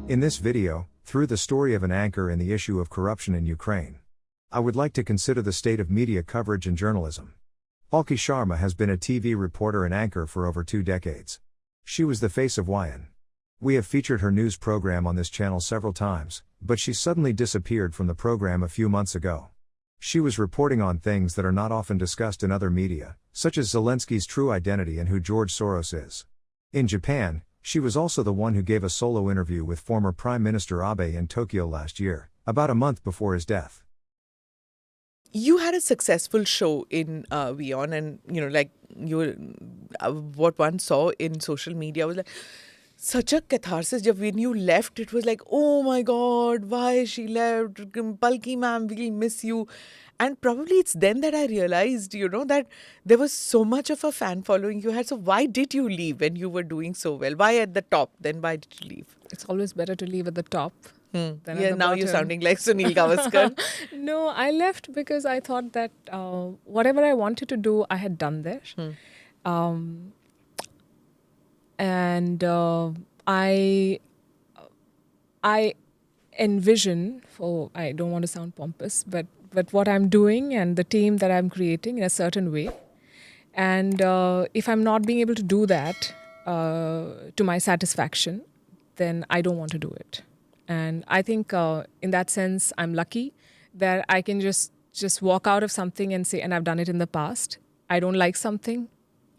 In this video, through the story of an anchor in the issue of corruption in Ukraine, I would like to consider the state of media coverage and journalism. Palki Sharma has been a TV reporter and anchor for over 2 decades. She was the face of YN. We have featured her news program on this channel several times, but she suddenly disappeared from the program a few months ago. She was reporting on things that are not often discussed in other media, such as Zelensky's true identity and who George Soros is. In Japan, she was also the one who gave a solo interview with former Prime Minister Abe in Tokyo last year, about a month before his death. You had a successful show in WION, and what one saw in social media was like such a catharsis. When you left, it was like, oh my God, why she left? Palki ma'am, we'll miss you. And probably it's then that I realized, that there was so much of a fan following you had. So why did you leave when you were doing so well? Why at the top? Then why did you leave? It's always better to leave at the top. Than at the now bottom. You're sounding like Sunil Gavaskar. No, I left because I thought that whatever I wanted to do, I had done there. I envision, I don't want to sound pompous, but what I'm doing and the team that I'm creating in a certain way. And if I'm not being able to do that to my satisfaction, then I don't want to do it. And I think in that sense, I'm lucky that I can just walk out of something and say, and I've done it in the past, I don't like something,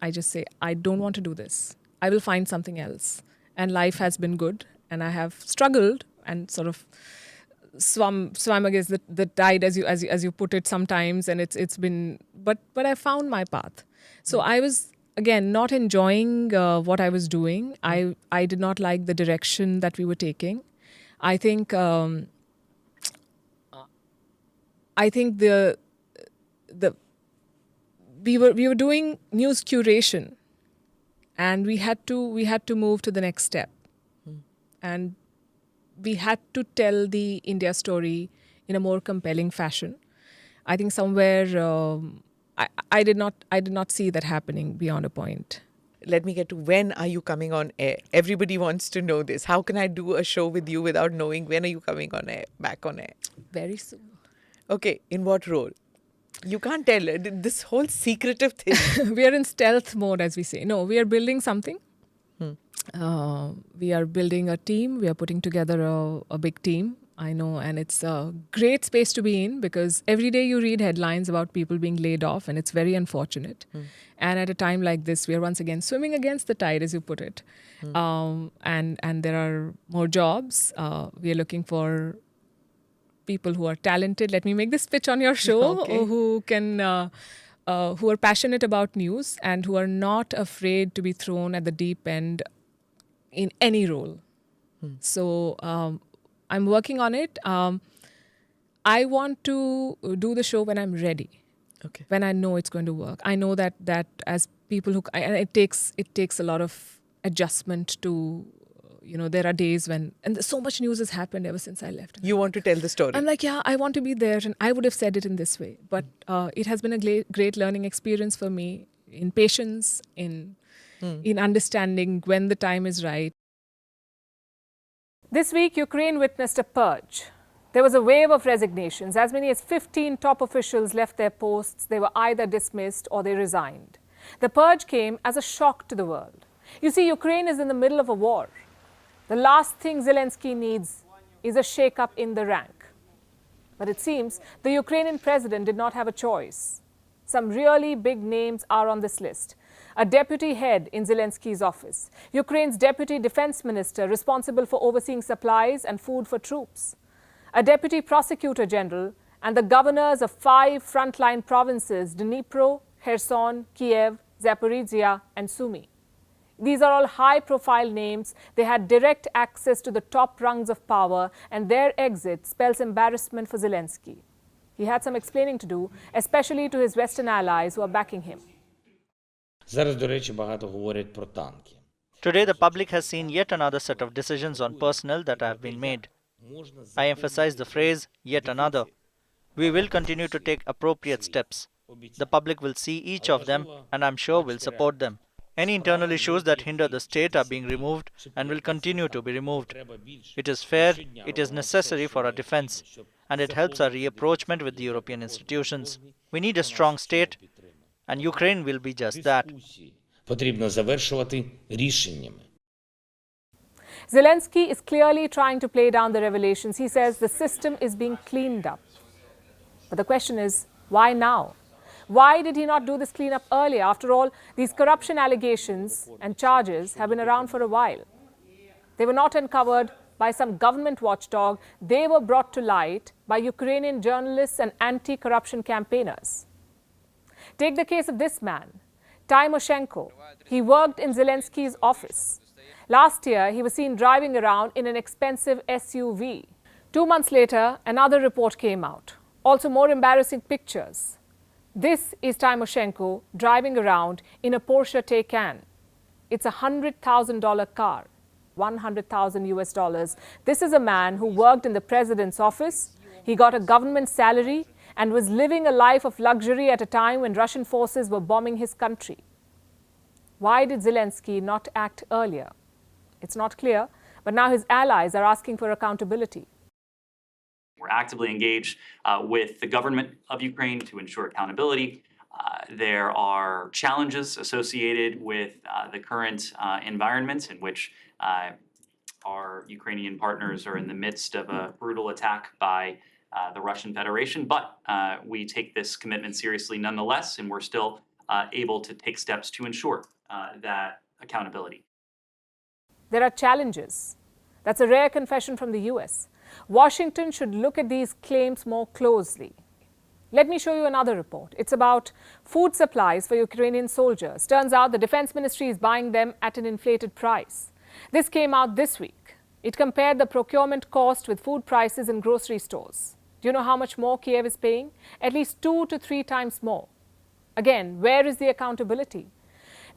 I just say, I don't want to do this. I will find something else. And life has been good, and I have struggled and sort of swam against the tide, as you put it sometimes, and it's been, but I found my path. So I was, again, not enjoying what I was doing. I did not like the direction that we were taking. I think we were doing news curation, and we had to move to the next step, and we had to tell the India story in a more compelling fashion. I think somewhere I did not see that happening beyond a point. Let me get to when are you coming on air? Everybody wants to know this. How can I do a show with you without knowing when are you coming on air, back on air? Very soon. Okay, in what role? You can't tell. This whole secretive thing. We are in stealth mode, as we say. No, we are building something. We are building a team. We are putting together a big team. I know, and it's a great space to be in because every day you read headlines about people being laid off, and it's very unfortunate. And at a time like this, we are once again swimming against the tide, as you put it. And there are more jobs. We are looking for people who are talented. Let me make this pitch on your show. Okay. Who are passionate about news and who are not afraid to be thrown at the deep end in any role. So I'm working on it. I want to do the show when I'm ready. Okay. When I know it's going to work. I know that as people and it takes a lot of adjustment to, there are days when, and so much news has happened ever since I left. You want to tell the story. I'm like, yeah, I want to be there, and I would have said it in this way. But it has been a great learning experience for me in patience, in understanding when the time is right. This week, Ukraine witnessed a purge. There was a wave of resignations. As many as 15 top officials left their posts. They were either dismissed or they resigned. The purge came as a shock to the world. You see, Ukraine is in the middle of a war. The last thing Zelensky needs is a shake-up in the rank. But it seems the Ukrainian president did not have a choice. Some really big names are on this list. A deputy head in Zelensky's office, Ukraine's deputy defense minister responsible for overseeing supplies and food for troops, a deputy prosecutor general, and the governors of 5 frontline provinces, Dnipro, Kherson, Kiev, Zaporizhia, and Sumy. These are all high-profile names. They had direct access to the top rungs of power, and their exit spells embarrassment for Zelensky. He had some explaining to do, especially to his Western allies who are backing him. Зараз, до речі, багато говорять про танки. Today, the public has seen yet another set of decisions on personnel that have been made. I emphasize the phrase, yet another. We will continue to take appropriate steps. The public will see each of them, and I'm sure will support them. Any internal issues that hinder the state are being removed and will continue to be removed. It is fair, it is necessary for our defense, and it helps our reapproachment with the European institutions. We need a strong state, and Ukraine will be just that. Потрібно завершувати рішеннями. Zelensky is clearly trying to play down the revelations. He says the system is being cleaned up. But the question is, why now? Why did he not do this cleanup earlier? After all, these corruption allegations and charges have been around for a while. They were not uncovered by some government watchdog. They were brought to light by Ukrainian journalists and anti-corruption campaigners. Take the case of this man, Tymoshenko. He worked in Zelensky's office. Last year, he was seen driving around in an expensive SUV. 2 months later, another report came out. Also more embarrassing pictures. This is Tymoshenko driving around in a Porsche Taycan. It's a $100,000 car, 100,000 US dollars. This is a man who worked in the president's office. He got a government salary and was living a life of luxury at a time when Russian forces were bombing his country. Why did Zelensky not act earlier? It's not clear, but now his allies are asking for accountability. We're actively engaged with the government of Ukraine to ensure accountability. There are challenges associated with the current environment in which our Ukrainian partners are in the midst of a brutal attack by the Russian Federation. But we take this commitment seriously nonetheless, and we're still able to take steps to ensure that accountability. There are challenges. That's a rare confession from the US. Washington should look at these claims more closely. Let me show you another report. It's about food supplies for Ukrainian soldiers. Turns out the Defense Ministry is buying them at an inflated price. This came out this week. It compared the procurement cost with food prices in grocery stores. Do you know how much more Kiev is paying? At least 2 to 3 times more. Again, where is the accountability?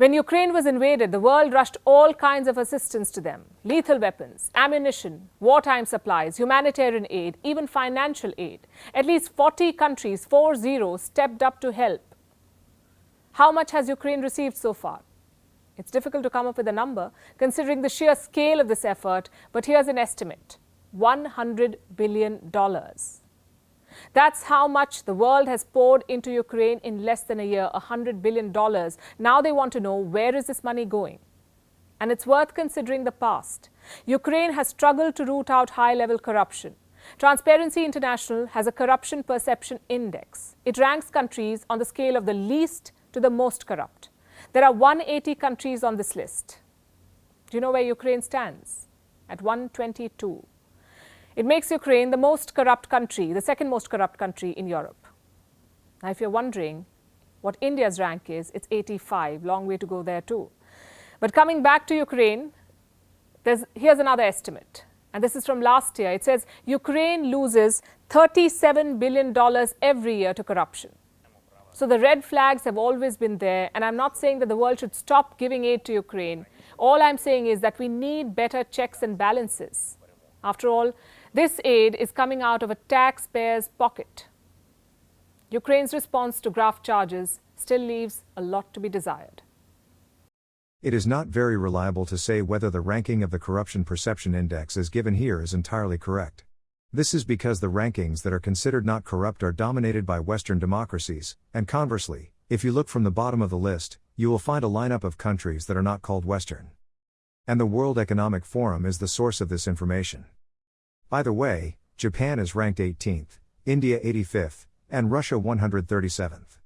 When Ukraine was invaded, the world rushed all kinds of assistance to them. Lethal weapons, ammunition, wartime supplies, humanitarian aid, even financial aid. At least 40 countries, 40, stepped up to help. How much has Ukraine received so far? It's difficult to come up with a number considering the sheer scale of this effort, but here's an estimate. $100 billion. That's how much the world has poured into Ukraine in less than a year, $100 billion. Now they want to know, where is this money going? And it's worth considering the past. Ukraine has struggled to root out high-level corruption. Transparency International has a corruption perception index. It ranks countries on the scale of the least to the most corrupt. There are 180 countries on this list. Do you know where Ukraine stands? At 122. It makes Ukraine the most corrupt country, the second most corrupt country in Europe. Now, if you're wondering what India's rank is, it's 85, long way to go there too. But coming back to Ukraine, here's another estimate. And this is from last year. It says Ukraine loses $37 billion every year to corruption. So the red flags have always been there. And I'm not saying that the world should stop giving aid to Ukraine. All I'm saying is that we need better checks and balances. After all, this aid is coming out of a taxpayer's pocket. Ukraine's response to graft charges still leaves a lot to be desired. It is not very reliable to say whether the ranking of the Corruption Perception Index as given here is entirely correct. This is because the rankings that are considered not corrupt are dominated by Western democracies, and conversely, if you look from the bottom of the list, you will find a lineup of countries that are not called Western. And the World Economic Forum is the source of this information. Either way, Japan is ranked 18th, India 85th, and Russia 137th.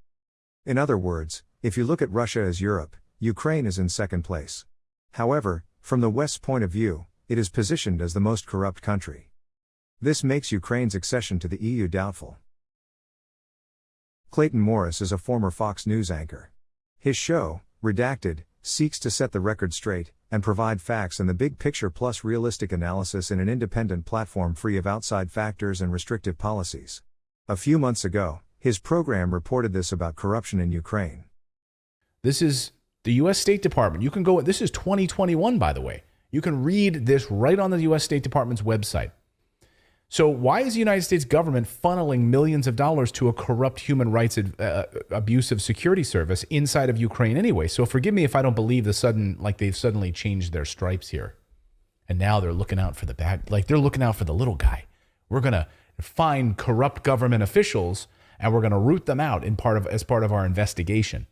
In other words, if you look at Russia as Europe, Ukraine is in second place. However, from the West's point of view, it is positioned as the most corrupt country. This makes Ukraine's accession to the EU doubtful. Clayton Morris is a former Fox News anchor. His show, Redacted, seeks to set the record straight and provide facts and the big picture plus realistic analysis in an independent platform free of outside factors and restrictive policies. A few months ago, his program reported this about corruption in Ukraine. This is the U.S. State Department. You can go, this is 2021, by the way. You can read this right on the U.S. State Department's website. So why is the United States government funneling millions of dollars to a corrupt human rights abusive security service inside of Ukraine anyway? So forgive me if I don't believe they've suddenly changed their stripes here. And now they're looking out for the bad, like they're looking out for the little guy. We're going to find corrupt government officials and we're going to root them out as part of our investigation.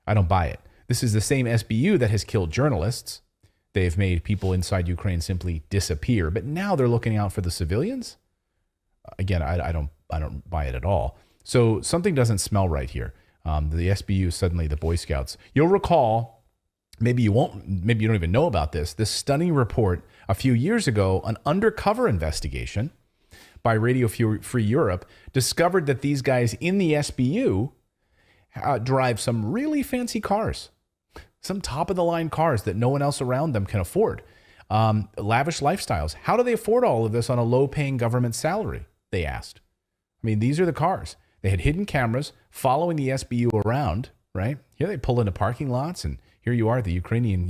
I don't buy it. This is the same SBU that has killed journalists. They've made people inside Ukraine simply disappear, but now they're looking out for the civilians. Again, I don't buy it at all. So something doesn't smell right here. The SBU, suddenly the Boy Scouts. You'll recall, maybe you don't even know about this stunning report a few years ago, an undercover investigation by Radio Free Europe discovered that these guys in the SBU drive some really fancy cars. Some top-of-the-line cars that no one else around them can afford. Lavish lifestyles. How do they afford all of this on a low-paying government salary, they asked. I mean, these are the cars. They had hidden cameras following the SBU around, right? Here they pull into parking lots, and here you are, the Ukrainian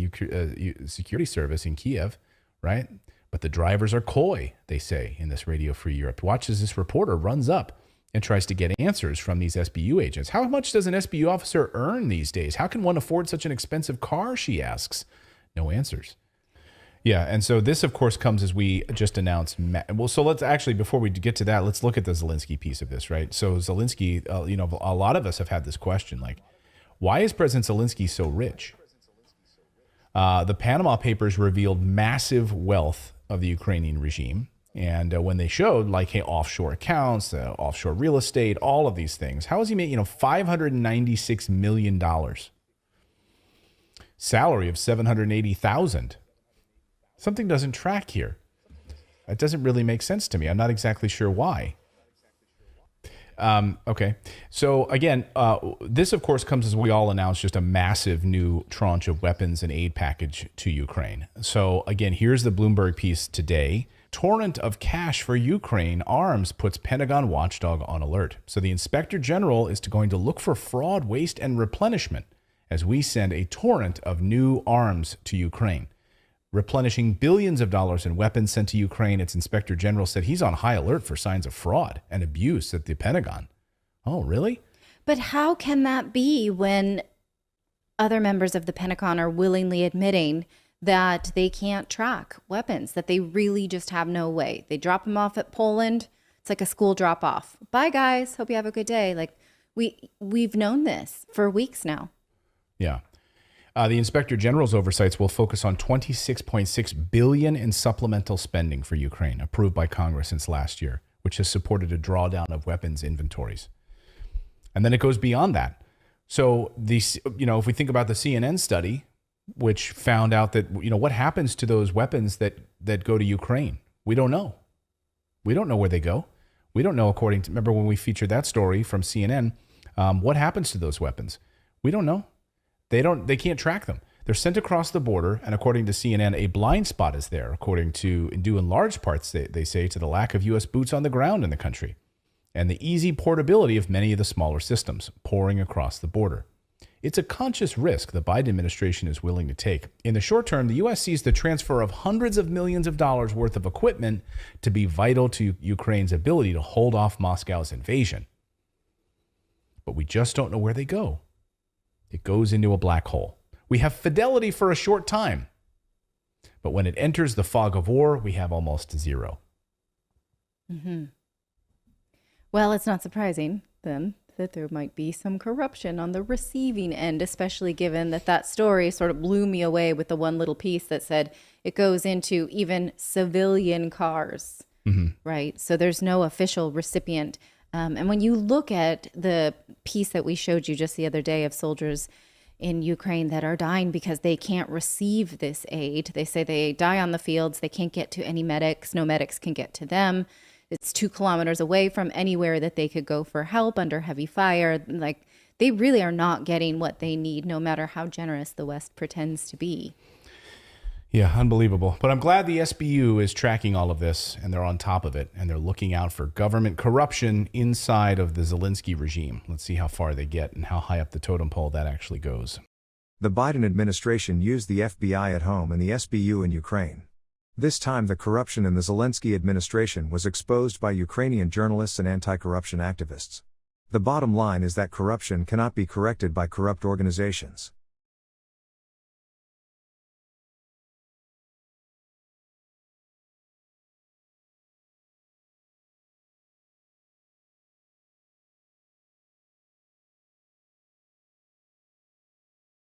security service in Kiev, right? But the drivers are coy, they say in this Radio Free Europe. Watch as this reporter runs up and tries to get answers from these SBU agents. How much does an SBU officer earn these days? How can one afford such an expensive car, she asks. No answers. Yeah, and so this, of course, comes as we just announced. Well, so let's actually, before we get to that, let's look at the Zelensky piece of this, right? So Zelensky, a lot of us have had this question, like, why is President Zelensky so rich? The Panama Papers revealed massive wealth of the Ukrainian regime. And when they showed, like, hey, offshore accounts, offshore real estate, all of these things, how is he making, $596 million? Salary of $780,000. Something doesn't track here. That doesn't really make sense to me. I'm not exactly sure why. Okay. So again, this of course comes as we all announced just a massive new tranche of weapons and aid package to Ukraine. So again, here's the Bloomberg piece today. Torrent of cash for Ukraine arms puts Pentagon watchdog on alert. So the Inspector General is going to look for fraud, waste, and replenishment as we send a torrent of new arms to Ukraine. Replenishing billions of dollars in weapons sent to Ukraine, its Inspector General said he's on high alert for signs of fraud and abuse at the Pentagon. Oh, really? But how can that be when other members of the Pentagon are willingly admitting that they can't track weapons, that they really just have no way? They drop them off at Poland. It's like a school drop off. Bye, guys. Hope you have a good day. Like, we've known this for weeks now. Yeah. The Inspector General's oversights will focus on $26.6 billion in supplemental spending for Ukraine, approved by Congress since last year, which has supported a drawdown of weapons inventories. And then it goes beyond that. So if we think about the CNN study, which found out that, what happens to those weapons that go to Ukraine? We don't know. We don't know where they go. We don't know, remember when we featured that story from CNN, what happens to those weapons? We don't know. They can't track them. They're sent across the border, and according to CNN, a blind spot is there, according to, due in large parts, they say, to the lack of U.S. boots on the ground in the country, and the easy portability of many of the smaller systems pouring across the border. It's a conscious risk the Biden administration is willing to take. In the short term, the U.S. sees the transfer of hundreds of millions of dollars worth of equipment to be vital to Ukraine's ability to hold off Moscow's invasion. But we just don't know where they go. It goes into a black hole. We have fidelity for a short time, but when it enters the fog of war, we have almost zero. Mm-hmm. Well, it's not surprising then that there might be some corruption on the receiving end, especially given that story sort of blew me away with the one little piece that said it goes into even civilian cars, right? So there's no official recipient. And when you look at the piece that we showed you just the other day of soldiers in Ukraine that are dying because they can't receive this aid, they say they die on the fields, they can't get to any medics, no medics can get to them. It's 2 kilometers away from anywhere that they could go for help under heavy fire. Like, they really are not getting what they need, no matter how generous the West pretends to be. Yeah, unbelievable. But I'm glad the SBU is tracking all of this, and they're on top of it, and they're looking out for government corruption inside of the Zelensky regime. Let's see how far they get and how high up the totem pole that actually goes. The Biden administration used the FBI at home and the SBU in Ukraine. This time the corruption in the Zelensky administration was exposed by Ukrainian journalists and anti-corruption activists. The bottom line is that corruption cannot be corrected by corrupt organizations.